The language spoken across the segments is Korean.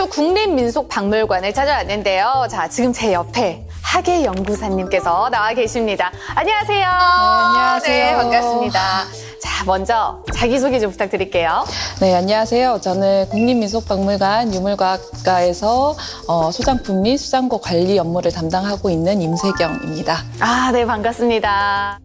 파주 국립민속박물관을 찾아왔는데요. 자, 지금 제 옆에 하계 연구사님께서 나와 계십니다. 안녕하세요. 안녕하세요. 네, 반갑습니다. 자, 먼저 자기소개 좀 부탁드릴게요. 네, 안녕하세요. 저는 국립민속박물관 유물과학과에서 소장품 및 수장고 관리 업무를 담당하고 있는 임세경입니다. 아, 네, 반갑습니다.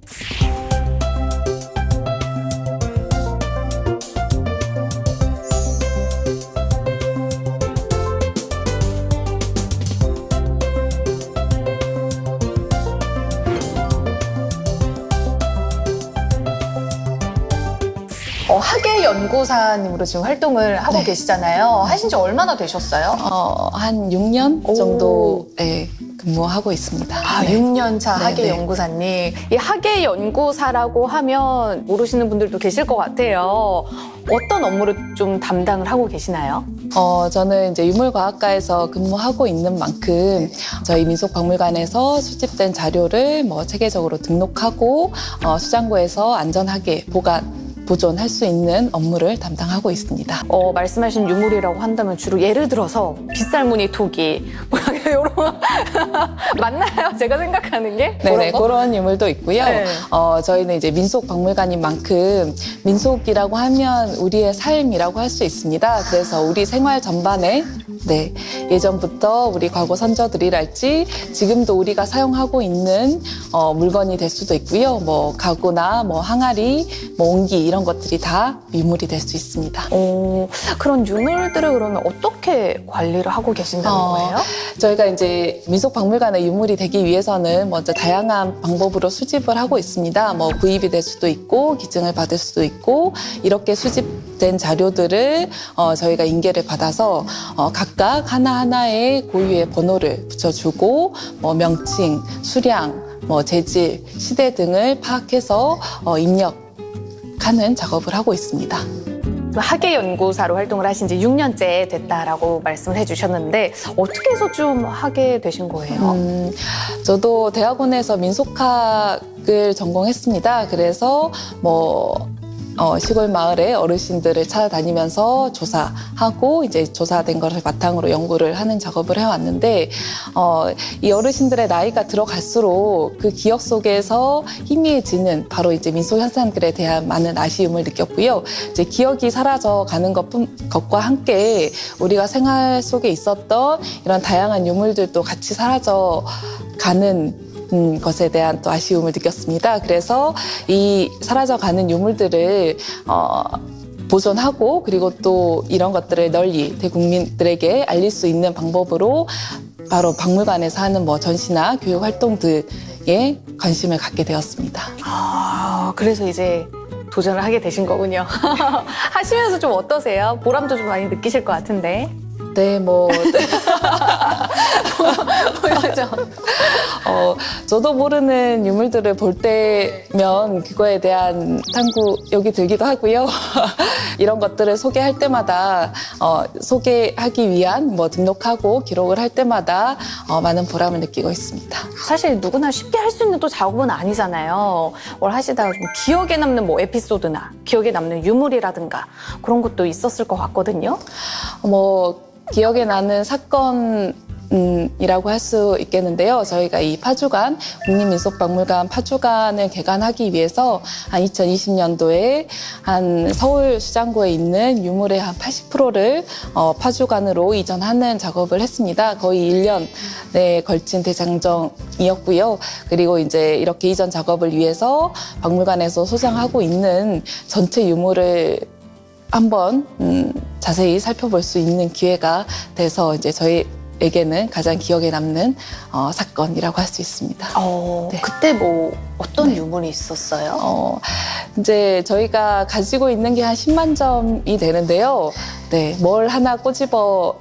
하계 연구사님으로 지금 활동을 하고 계시잖아요. 하신 지 얼마나 되셨어요? 한 6년 정도 근무하고 있습니다. 아, 네. 6년 차 하계 네. 연구사님. 이 하계 연구사라고 하면 모르시는 분들도 계실 것 같아요. 어떤 업무를 좀 담당을 하고 계시나요? 저는 이제 유물과학과에서 근무하고 있는 만큼 저희 민속박물관에서 수집된 자료를 체계적으로 등록하고 수장고에서 안전하게 보존할 수 있는 업무를 담당하고 있습니다. 말씀하신 유물이라고 한다면 주로 예를 들어서 빗살무늬 토기 이런 맞나요? 제가 생각하는 게? 네네, 그런 거? 그런 유물도 있고요. 네. 저희는 이제 민속박물관인 만큼 민속이라고 하면 우리의 삶이라고 할 수 있습니다. 그래서 우리 생활 전반에 예전부터 우리 과거 선조들이랄지 지금도 우리가 사용하고 있는 물건이 될 수도 있고요. 가구나 항아리, 옹기 이런 것들이 다 유물이 될 수 있습니다. 그런 유물들을 그러면 어떻게 관리를 하고 계신다는 거예요? 저희가 이제 민속박물관의 유물이 되기 위해서는 먼저 다양한 방법으로 수집을 하고 있습니다. 구입이 될 수도 있고 기증을 받을 수도 있고 이렇게 수집된 자료들을 저희가 인계를 받아서 각각 하나하나의 고유의 번호를 붙여주고 명칭, 수량, 재질, 시대 등을 파악해서 입력하는 작업을 하고 있습니다. 하계 연구사로 활동을 하신 지 6년째 됐다라고 말씀을 해주셨는데 어떻게 해서 좀 하게 되신 거예요? 저도 대학원에서 민속학을 전공했습니다. 그래서 시골 마을의 어르신들을 찾아다니면서 조사하고 이제 조사된 것을 바탕으로 연구를 하는 작업을 해왔는데 이 어르신들의 나이가 들어갈수록 그 기억 속에서 희미해지는 바로 이제 민속 현상들에 대한 많은 아쉬움을 느꼈고요. 이제 기억이 사라져가는 것과 함께 우리가 생활 속에 있었던 이런 다양한 유물들도 같이 사라져가는 것에 대한 또 아쉬움을 느꼈습니다. 그래서 이 사라져가는 유물들을 보존하고 그리고 또 이런 것들을 널리 대국민들에게 알릴 수 있는 방법으로 바로 박물관에서 하는 전시나 교육 활동들에 관심을 갖게 되었습니다. 그래서 이제 도전을 하게 되신 거군요. 하시면서 좀 어떠세요? 보람도 좀 많이 느끼실 것 같은데. 네, 보여줘. 저도 모르는 유물들을 볼 때면 그거에 대한 탐구욕이 들기도 하고요. 이런 것들을 소개할 때마다 소개하기 위한 등록하고 기록을 할 때마다 많은 보람을 느끼고 있습니다. 사실 누구나 쉽게 할 수 있는 또 작업은 아니잖아요. 뭘 하시다가 좀 기억에 남는 에피소드나 기억에 남는 유물이라든가 그런 것도 있었을 것 같거든요. 기억에 나는 사건이라고 할 수 있겠는데요. 저희가 이 파주관, 국립민속박물관 파주관을 개관하기 위해서 한 2020년도에 한 서울 수장고에 있는 유물의 한 80%를 파주관으로 이전하는 작업을 했습니다. 거의 1년에 걸친 대장정이었고요. 그리고 이제 이렇게 이전 작업을 위해서 박물관에서 소장하고 있는 전체 유물을 한번 자세히 살펴볼 수 있는 기회가 돼서 이제 저희에게는 가장 기억에 남는 사건이라고 할 수 있습니다. 네. 그때 어떤 유물이 있었어요? 이제 저희가 가지고 있는 게 한 10만 점이 되는데요. 네, 뭘 하나 꼬집어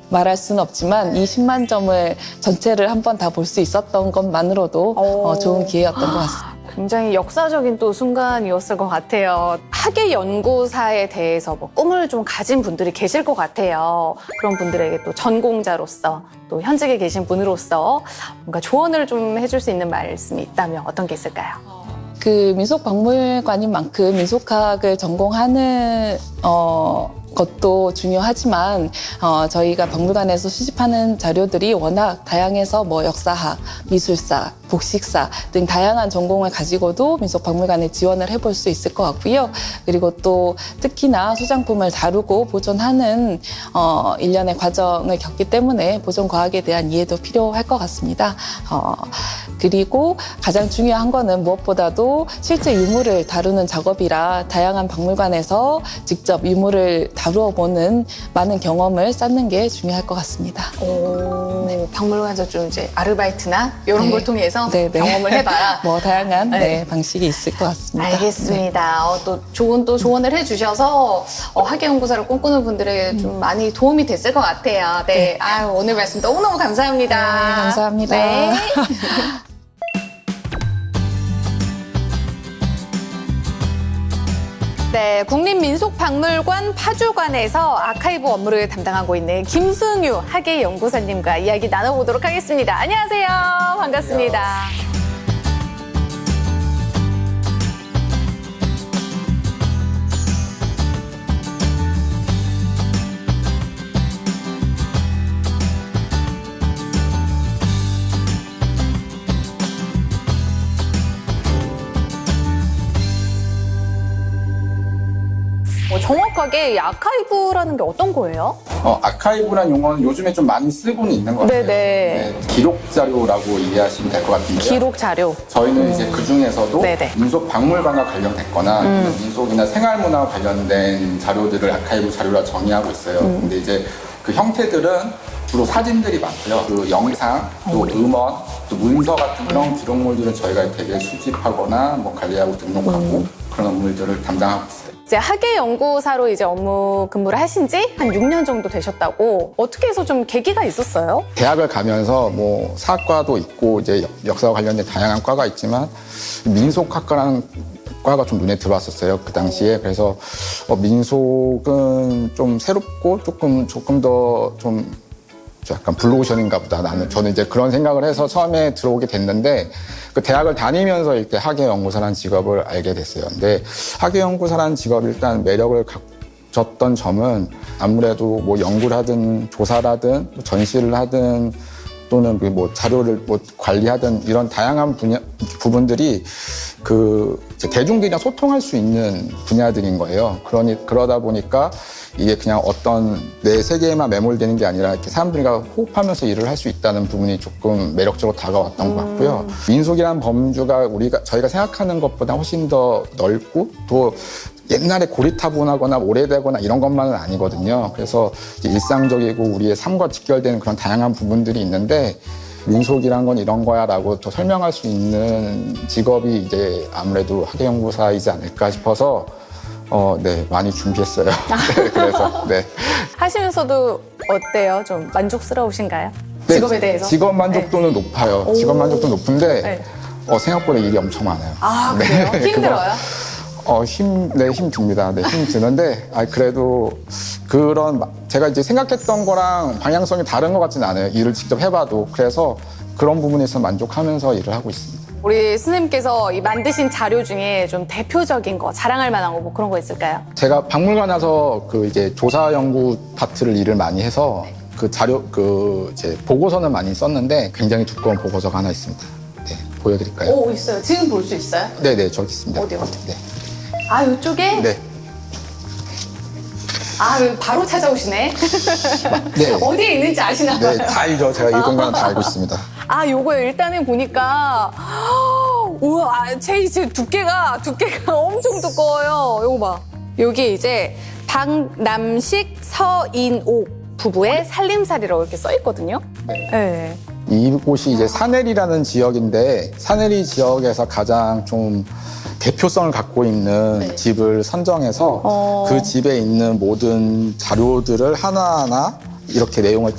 말할 수는 없지만 이 10만 점을 전체를 한번 다 볼 수 있었던 것만으로도 좋은 기회였던 것 같습니다. 굉장히 역사적인 또 순간이었을 것 같아요. 하계 연구사에 대해서 꿈을 좀 가진 분들이 계실 것 같아요. 그런 분들에게 또 전공자로서 또 현직에 계신 분으로서 뭔가 조언을 좀 해줄 수 있는 말씀이 있다면 어떤 게 있을까요? 민속박물관인 만큼 민속학을 전공하는 것도 중요하지만 저희가 박물관에서 수집하는 자료들이 워낙 다양해서 뭐 역사학, 미술사, 복식사 등 다양한 전공을 가지고도 민속박물관에 지원을 해볼 수 있을 것 같고요. 그리고 또 특히나 소장품을 다루고 보존하는 일련의 과정을 겪기 때문에 보존과학에 대한 이해도 필요할 것 같습니다. 그리고 가장 중요한 거는 무엇보다도 실제 유물을 다루는 작업이라 다양한 박물관에서 직접 유물을 다루어 보는 많은 경험을 쌓는 게 중요할 것 같습니다. 오, 박물관에서 좀 이제 아르바이트나 이런 네. 걸 통해서 네, 네. 경험을 해봐라. 뭐 다양한 네. 방식이 있을 것 같습니다. 알겠습니다. 또 좋은 또 조언을 해주셔서 학예연구사를 꿈꾸는 분들에게 좀 많이 도움이 됐을 것 같아요. 네, 네. 아유, 오늘 말씀 너무너무 감사합니다. 네, 감사합니다. 네. 네, 국립민속박물관 파주관에서 아카이브 업무를 담당하고 있는 김승유 학예연구사님과 이야기 나눠보도록 하겠습니다. 안녕하세요. 반갑습니다. 정확하게 이 아카이브라는 게 어떤 거예요? 아카이브란 용어는 요즘에 좀 많이 쓰고는 있는 것 같아요. 네네. 네, 기록 자료라고 이해하시면 될 것 같은데요. 기록 자료. 저희는 이제 그 중에서도 네네. 민속 박물관과 관련됐거나 민속이나 생활문화와 관련된 자료들을 아카이브 자료라 정의하고 있어요. 근데 이제 그 형태들은 주로 사진들이 많고요. 그 영상, 또 음원, 또 문서 같은 그런 기록물들은 저희가 되게 수집하거나 뭐 관리하고 등록하고 그런 업무들을 담당하고 있어요. 이제 학예연구사로 이제 업무 근무를 하신 지 한 6년 정도 되셨다고 어떻게 해서 좀 계기가 있었어요? 대학을 가면서 뭐 사학과도 있고 이제 역사와 관련된 다양한 과가 있지만 민속학과라는 과가 좀 눈에 들어왔었어요 그 당시에. 그래서 민속은 좀 새롭고 조금 더 좀 약간 블루오션인가 보다. 저는 이제 그런 생각을 해서 처음에 들어오게 됐는데 그 대학을 다니면서 이렇게 학예연구사라는 직업을 알게 됐어요. 근데 학예연구사라는 직업이 일단 매력을 가졌던 점은 아무래도 뭐 연구를 하든 조사를 하든 전시를 하든 또는 뭐 자료를 뭐 관리하든 이런 다양한 부분들이 그 이제 대중들이랑 소통할 수 있는 분야들인 거예요. 그러다 보니까 이게 그냥 어떤 내 세계에만 매몰되는 게 아니라 이렇게 사람들과 호흡하면서 일을 할 수 있다는 부분이 조금 매력적으로 다가왔던 것 같고요. 민속이란 범주가 저희가 생각하는 것보다 훨씬 더 넓고 또 옛날에 고리타분하거나 오래되거나 이런 것만은 아니거든요. 그래서 이제 일상적이고 우리의 삶과 직결되는 그런 다양한 부분들이 있는데 민속이란 건 이런 거야 라고 또 설명할 수 있는 직업이 이제 아무래도 학예연구사이지 않을까 싶어서 네, 많이 준비했어요. 네, 그래서 네. 하시면서도 어때요? 좀 만족스러우신가요? 네, 직업에 대해서? 직업 만족도는 높아요. 오. 직업 만족도 높은데 네. 생각보다 일이 엄청 많아요. 아, 그래요? 네, 힘들어요? 힘 듭니다. 네, 힘 드는데, 그래도 제가 이제 생각했던 거랑 방향성이 다른 것 같지는 않아요. 일을 직접 해봐도. 그래서 그런 부분에서 만족하면서 일을 하고 있습니다. 우리 선생님께서 이 만드신 자료 중에 좀 대표적인 거, 자랑할 만한 거 뭐 그런 거 있을까요? 제가 박물관 와서 이제 조사 연구 파트를 일을 많이 해서 그 자료, 이제 보고서는 많이 썼는데 굉장히 두꺼운 보고서가 하나 있습니다. 네, 보여드릴까요? 오, 있어요. 지금 볼 수 있어요? 네네, 저기 있습니다. 어디요? 네. 아, 이쪽에? 네. 아, 바로 찾아오시네. 네. 어디에 있는지 아시나 봐요. 네, 다 알죠. 제가 이 공간은 다 알고 있습니다. 아, 요거요. 일단은 보니까 우와, 이제 두께가 엄청 두꺼워요. 요거 봐. 여기 이제 박남식 서인옥 부부의 살림살이라고 이렇게 써 있거든요. 네. 이곳이 이제 사내리라는 지역인데 사내리 지역에서 가장 좀 대표성을 갖고 있는 집을 선정해서 그 집에 있는 모든 자료들을 하나하나 이렇게 내용을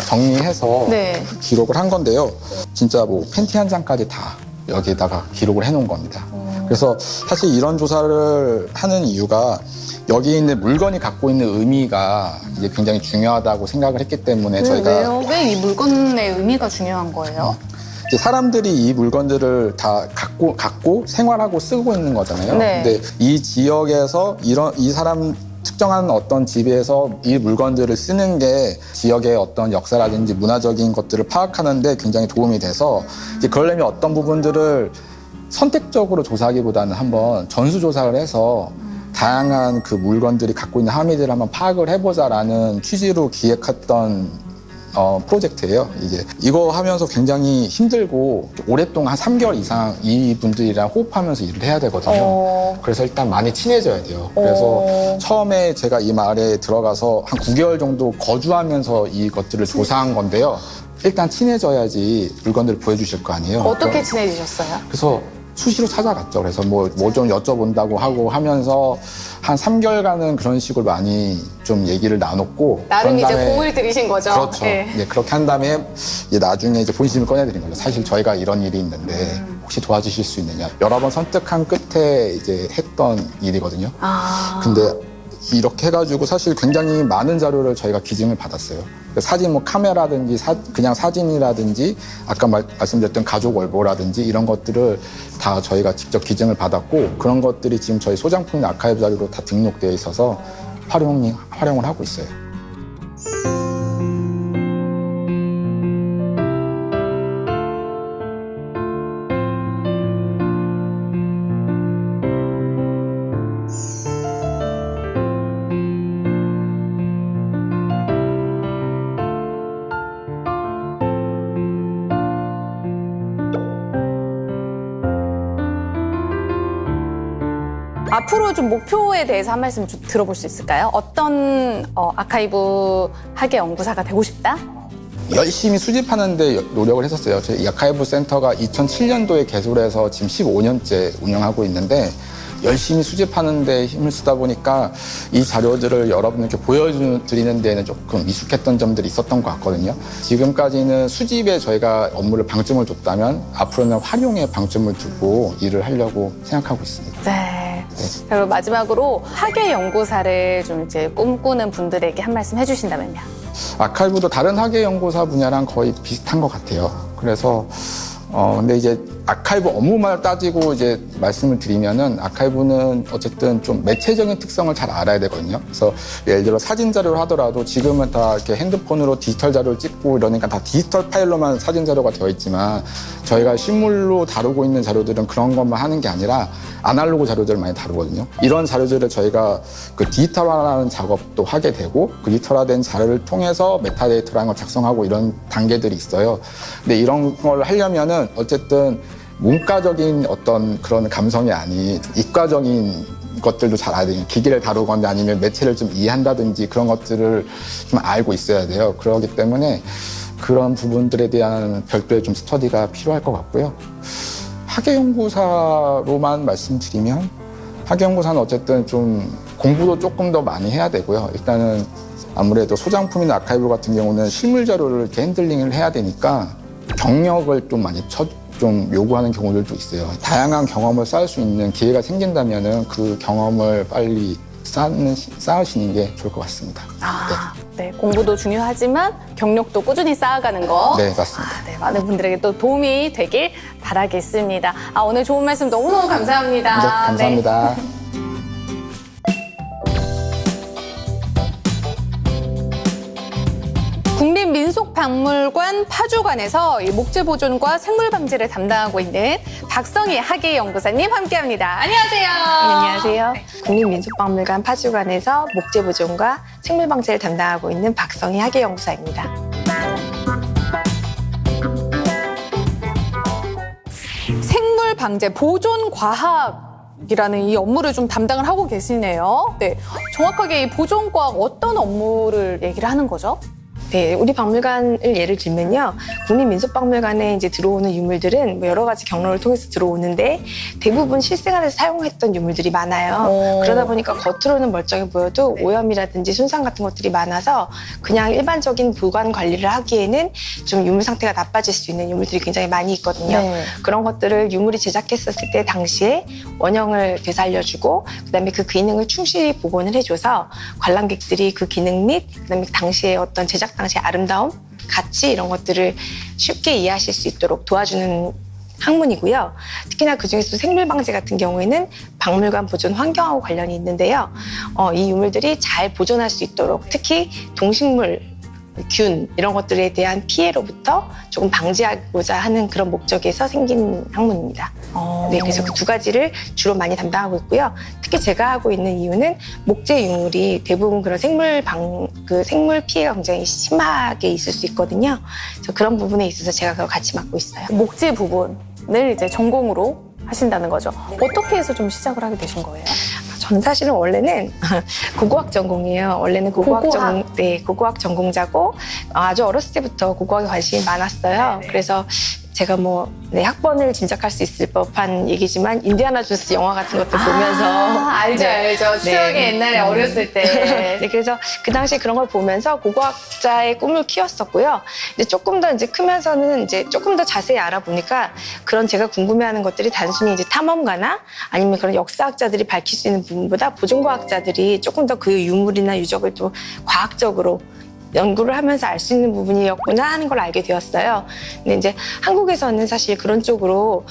정리해서 네. 기록을 한 건데요. 진짜 뭐 팬티 한 장까지 다 여기에다가 기록을 해놓은 겁니다. 그래서 사실 이런 조사를 하는 이유가 여기 있는 물건이 갖고 있는 의미가 이제 굉장히 중요하다고 생각을 했기 때문에 저희가 왜요? 왜 이 물건의 의미가 중요한 거예요? 이제 사람들이 이 물건들을 다 갖고 생활하고 쓰고 있는 거잖아요. 네. 근데 이 지역에서 이 사람들이 특정한 어떤 집에서 이 물건들을 쓰는 게 지역의 어떤 역사라든지 문화적인 것들을 파악하는 데 굉장히 도움이 돼서 이제 그러려면 어떤 부분들을 선택적으로 조사하기보다는 한번 전수조사를 해서 다양한 그 물건들이 갖고 있는 함의들을 한번 파악을 해보자라는 취지로 기획했던 프로젝트예요. 이거 하면서 굉장히 힘들고 오랫동안 한 3개월 이상 이분들이랑 호흡하면서 일을 해야 되거든요. 그래서 일단 많이 친해져야 돼요. 그래서 처음에 제가 이 마을에 들어가서 한 9개월 정도 거주하면서 이것들을 조사한 건데요. 일단 친해져야지 물건들을 보여주실 거 아니에요. 어떻게 친해지셨어요? 그래서 수시로 찾아갔죠. 그래서 뭐 좀 여쭤본다고 하고 하면서 한 3개월간은 그런 식으로 많이 좀 얘기를 나눴고. 나름 그런 이제 다음에 공을 들이신 거죠? 그렇죠. 네. 예, 그렇게 한 다음에 이제 나중에 이제 본심을 꺼내드린 거죠. 사실 저희가 이런 일이 있는데 혹시 도와주실 수 있느냐. 여러 번 선택한 끝에 이제 했던 일이거든요. 근데 이렇게 해가지고 사실 굉장히 많은 자료를 저희가 기증을 받았어요. 사진 뭐 카메라든지 그냥 사진이라든지 아까 말씀드렸던 가족 월보라든지 이런 것들을 다 저희가 직접 기증을 받았고 그런 것들이 지금 저희 소장품 아카이브 자료로 다 등록되어 있어서 활용을 하고 있어요. 앞으로 좀 목표에 대해서 한 말씀 좀 들어볼 수 있을까요? 어떤 아카이브 학예 연구사가 되고 싶다? 열심히 수집하는 데 노력을 했었어요. 저희 이 아카이브 센터가 2007년도에 개설해서 지금 15년째 운영하고 있는데 열심히 수집하는 데 힘을 쓰다 보니까 이 자료들을 여러분께 보여드리는 데에는 조금 미숙했던 점들이 있었던 것 같거든요. 지금까지는 수집에 저희가 업무를 방점을 뒀다면 앞으로는 활용에 방점을 두고 일을 하려고 생각하고 있습니다. 네. 그리고 마지막으로 학예 연구사를 좀 이제 꿈꾸는 분들에게 한 말씀 해주신다면요. 아카이브도 다른 학예 연구사 분야랑 거의 비슷한 것 같아요. 그래서 근데 이제 아카이브 업무만 따지고 이제 말씀을 드리면은 아카이브는 어쨌든 좀 매체적인 특성을 잘 알아야 되거든요. 그래서 예를 들어 사진 자료를 하더라도 지금은 다 이렇게 핸드폰으로 디지털 자료를 찍고 이러니까 다 디지털 파일로만 사진 자료가 되어 있지만 저희가 실물로 다루고 있는 자료들은 그런 것만 하는 게 아니라 아날로그 자료들을 많이 다루거든요. 이런 자료들을 저희가 그 디지털화하는 작업도 하게 되고 그 디지털화된 자료를 통해서 메타데이터라는 걸 작성하고 이런 단계들이 있어요. 근데 이런 걸 하려면은 어쨌든 문과적인 어떤 그런 감성이 아닌 이과적인 것들도 잘 알아야 돼요. 기기를 다루거나 아니면 매체를 좀 이해한다든지 그런 것들을 좀 알고 있어야 돼요. 그렇기 때문에 그런 부분들에 대한 별도의 좀 스터디가 필요할 것 같고요. 학예연구사로만 말씀드리면 학예연구사는 어쨌든 좀 공부도 조금 더 많이 해야 되고요. 일단은 아무래도 소장품이나 아카이브 같은 경우는 실물 자료를 이렇게 핸들링을 해야 되니까 경력을 좀 많이 좀 요구하는 경우들도 있어요. 다양한 경험을 쌓을 수 있는 기회가 생긴다면은 그 경험을 빨리 쌓으시는 게 좋을 것 같습니다. 네. 공부도 중요하지만 경력도 꾸준히 쌓아가는 거. 네, 맞습니다. 네, 많은 분들에게 또 도움이 되길 바라겠습니다. 오늘 좋은 말씀 너무너무 감사합니다. 네, 감사합니다. 네. 국립민속박물관 파주관에서 이 목재 보존과 생물 방제를 담당하고 있는 박성희 학예 연구사님 함께합니다. 안녕하세요. 안녕하세요. 국립민속박물관 파주관에서 목재 보존과 생물 방제를 담당하고 있는 박성희 학예 연구사입니다. 생물 방제 보존 과학이라는 이 업무를 좀 담당을 하고 계시네요. 네, 정확하게 이 보존 과학 어떤 업무를 얘기를 하는 거죠? 네, 우리 박물관을 예를 들면요. 국립민속박물관에 이제 들어오는 유물들은 뭐 여러 가지 경로를 통해서 들어오는데 대부분 실생활에서 사용했던 유물들이 많아요. 그러다 보니까 겉으로는 멀쩡해 보여도 오염이라든지 손상 같은 것들이 많아서 그냥 일반적인 보관 관리를 하기에는 좀 유물 상태가 나빠질 수 있는 유물들이 굉장히 많이 있거든요. 네. 그런 것들을 유물이 제작했었을 때 당시에 원형을 되살려주고 그다음에 그 기능을 충실히 복원을 해줘서 관람객들이 그 기능 및 그다음에 당시에 어떤 제작 당시의 아름다움, 가치 이런 것들을 쉽게 이해하실 수 있도록 도와주는 학문이고요. 특히나 그중에서 생물방제 같은 경우에는 박물관 보존 환경하고 관련이 있는데요. 이 유물들이 잘 보존할 수 있도록 특히 동식물, 균 이런 것들에 대한 피해로부터 조금 방지하고자 하는 그런 목적에서 생긴 학문입니다. 네, 그래서 그 두 가지를 주로 많이 담당하고 있고요. 특히 제가 하고 있는 이유는 목재 유물이 대부분 그런 생물 피해가 굉장히 심하게 있을 수 있거든요. 그래서 그런 부분에 있어서 제가 그걸 같이 맡고 있어요. 목재 부분을 이제 전공으로 하신다는 거죠. 어떻게 해서 좀 시작을 하게 되신 거예요? 저는 사실은 원래는 고고학 전공이에요. 원래는 고고학 전공자고 아주 어렸을 때부터 고고학에 관심이 많았어요. 네네. 그래서 제가 학번을 짐작할 수 있을 법한 얘기지만 인디아나 존스 영화 같은 것들 보면서 알죠, 네. 알죠. 추억의 네. 옛날에 어렸을 때. 네, 그래서 그 당시에 그런 걸 보면서 고고학자의 꿈을 키웠었고요. 이제 조금 더 이제 크면서는 이제 조금 더 자세히 알아보니까 그런 제가 궁금해하는 것들이 단순히 이제 탐험가나 아니면 그런 역사학자들이 밝힐 수 있는 부분보다 보존과학자들이 조금 더 그 유물이나 유적을 또 과학적으로 연구를 하면서 알 수 있는 부분이었구나 하는 걸 알게 되었어요. 근데 이제 한국에서는 사실 그런 쪽으로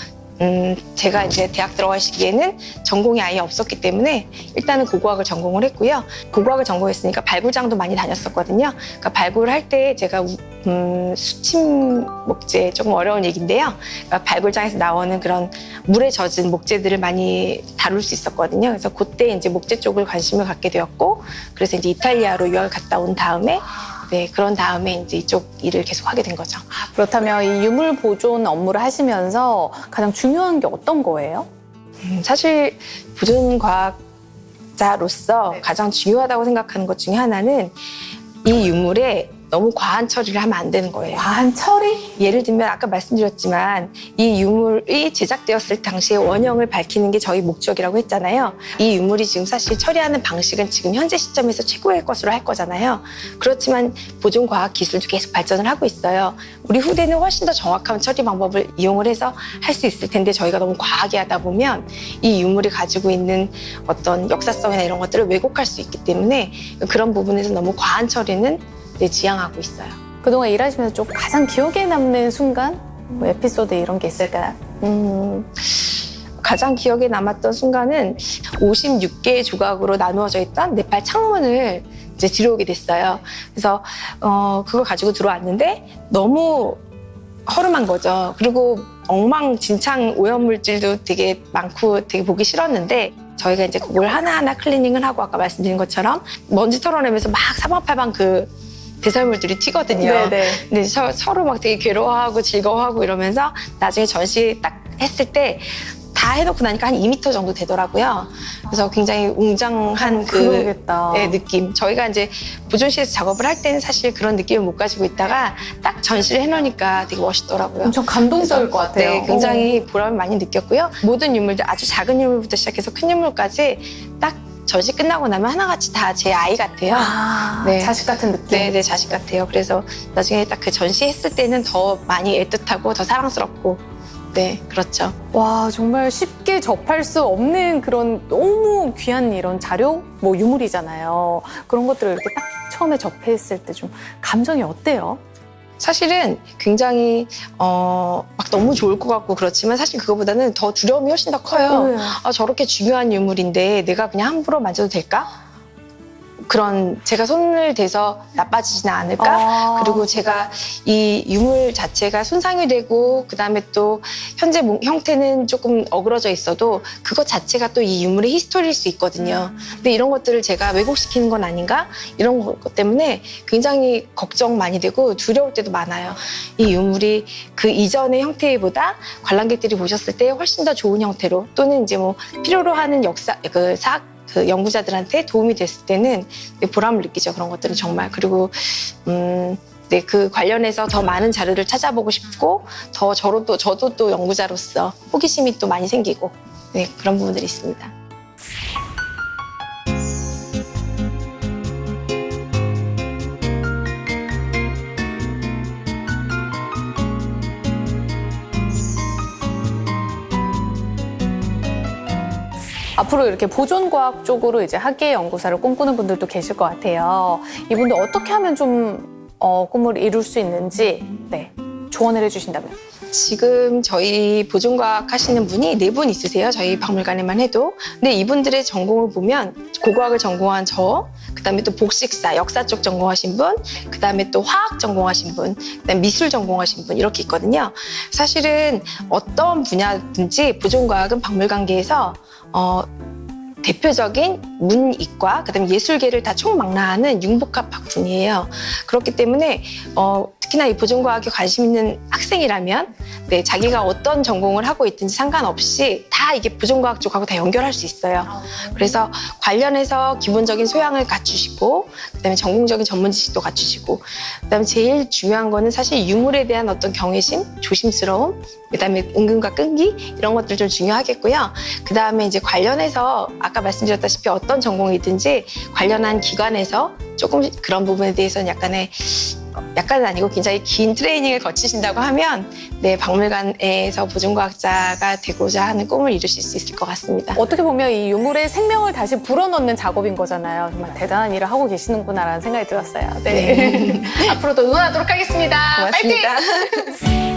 제가 이제 대학 들어갈 시기에는 전공이 아예 없었기 때문에 일단은 고고학을 전공을 했고요. 고고학을 전공했으니까 발굴장도 많이 다녔었거든요. 그러니까 발굴을 할 때 제가 수침 목재, 조금 어려운 얘기인데요. 그러니까 발굴장에서 나오는 그런 물에 젖은 목재들을 많이 다룰 수 있었거든요. 그래서 그때 이제 목재 쪽을 관심을 갖게 되었고, 그래서 이제 이탈리아로 유학을 갔다 온 다음에 그런 다음에 이제 이쪽 일을 계속 하게 된 거죠. 그렇다면 이 유물 보존 업무를 하시면서 가장 중요한 게 어떤 거예요? 사실 보존과학자로서 가장 중요하다고 생각하는 것 중에 하나는 이 유물에 너무 과한 처리를 하면 안 되는 거예요. 과한 처리? 예를 들면 아까 말씀드렸지만 이 유물이 제작되었을 당시의 원형을 밝히는 게 저희 목적이라고 했잖아요. 이 유물이 지금 사실 처리하는 방식은 지금 현재 시점에서 최고의 것으로 할 거잖아요. 그렇지만 보존과학 기술도 계속 발전을 하고 있어요. 우리 후대는 훨씬 더 정확한 처리 방법을 이용을 해서 할 수 있을 텐데 저희가 너무 과하게 하다 보면 이 유물이 가지고 있는 어떤 역사성이나 이런 것들을 왜곡할 수 있기 때문에 그런 부분에서 너무 과한 처리는 지양하고 있어요. 그동안 일하시면서 좀 가장 기억에 남는 순간? 뭐 에피소드 이런 게 있을까요? 가장 기억에 남았던 순간은 56개의 조각으로 나누어져 있던 네팔 창문을 이제 들여오게 됐어요. 그래서 그걸 가지고 들어왔는데 너무 허름한 거죠. 그리고 엉망진창 오염물질도 되게 많고 되게 보기 싫었는데 저희가 이제 그걸 하나하나 클리닝을 하고 아까 말씀드린 것처럼 먼지 털어내면서 막 사방팔방 그 배설물들이 튀거든요. 네네. 근데 서로 막 되게 괴로워하고 즐거워하고 이러면서 나중에 전시 딱 했을 때 다 해놓고 나니까 한 2m 정도 되더라고요. 그래서 굉장히 웅장한 그러겠다. 느낌. 저희가 이제 보존실에서 작업을 할 때는 사실 그런 느낌을 못 가지고 있다가 딱 전시를 해놓으니까 되게 멋있더라고요. 엄청 감동적일 것 같아요. 네, 굉장히 보람을 많이 느꼈고요. 모든 유물들 아주 작은 유물부터 시작해서 큰 유물까지 딱 전시 끝나고 나면 하나같이 다 제 아이 같아요. 네. 자식 같은 느낌. 네, 자식 같아요. 그래서 나중에 딱 그 전시했을 때는 더 많이 애틋하고 더 사랑스럽고 네, 그렇죠. 와, 정말 쉽게 접할 수 없는 그런 너무 귀한 이런 자료, 뭐 유물이잖아요. 그런 것들을 이렇게 딱 처음에 접했을 때 좀 감정이 어때요? 사실은 굉장히 막 너무 좋을 것 같고 그렇지만 사실 그거보다는 더 두려움이 훨씬 더 커요. 네. 저렇게 중요한 유물인데 내가 그냥 함부로 만져도 될까? 그런 제가 손을 대서 나빠지지는 않을까? 그리고 제가 이 유물 자체가 손상이 되고 그다음에 또 현재 형태는 조금 어그러져 있어도 그것 자체가 또 이 유물의 히스토리일 수 있거든요. 근데 이런 것들을 제가 왜곡시키는 건 아닌가? 이런 것 때문에 굉장히 걱정 많이 되고 두려울 때도 많아요. 이 유물이 그 이전의 형태보다 관람객들이 보셨을 때 훨씬 더 좋은 형태로 또는 이제 뭐 필요로 하는 그 연구자들한테 도움이 됐을 때는 보람을 느끼죠. 그런 것들은 정말. 그리고 네, 그 관련해서 더 많은 자료를 찾아보고 싶고 더 저도 또 연구자로서 호기심이 또 많이 생기고 네, 그런 부분들이 있습니다. 앞으로 이렇게 보존과학 쪽으로 이제 학예 연구사를 꿈꾸는 분들도 계실 것 같아요. 이분들 어떻게 하면 좀 꿈을 이룰 수 있는지 조언을 해주신다면? 지금 저희 보존과학 하시는 분이 4분 있으세요. 저희 박물관에만 해도. 근데 이분들의 전공을 보면 고고학을 전공한 저, 그다음에 또 복식사, 역사 쪽 전공하신 분, 그다음에 또 화학 전공하신 분, 그다음에 미술 전공하신 분 이렇게 있거든요. 사실은 어떤 분야든지 보존과학은 박물관계에서 대표적인 문이과, 그다음에 예술계를 다 총망라하는 융복합 학문이에요. 그렇기 때문에 특히나 이 보존과학에 관심 있는 학생이라면 네, 자기가 어떤 전공을 하고 있든지 상관없이 다 이게 보존과학 쪽하고 다 연결할 수 있어요. 그래서 관련해서 기본적인 소양을 갖추시고, 그다음에 전공적인 전문 지식도 갖추시고, 그다음에 제일 중요한 거는 사실 유물에 대한 어떤 경외심, 조심스러움, 그다음에 은근과 끈기 이런 것들 좀 중요하겠고요. 그다음에 이제 관련해서 아까 말씀드렸다시피 어떤 전공이든지 관련한 기관에서 조금 그런 부분에 대해서는 약간은 아니고 굉장히 긴 트레이닝을 거치신다고 하면 네, 박물관에서 보존과학자가 되고자 하는 꿈을 이루실 수 있을 것 같습니다. 어떻게 보면 이 유물의 생명을 다시 불어넣는 작업인 거잖아요. 정말 대단한 일을 하고 계시는구나라는 생각이 들었어요. 네. 앞으로도 응원하도록 하겠습니다. 고맙습니다. 파이팅!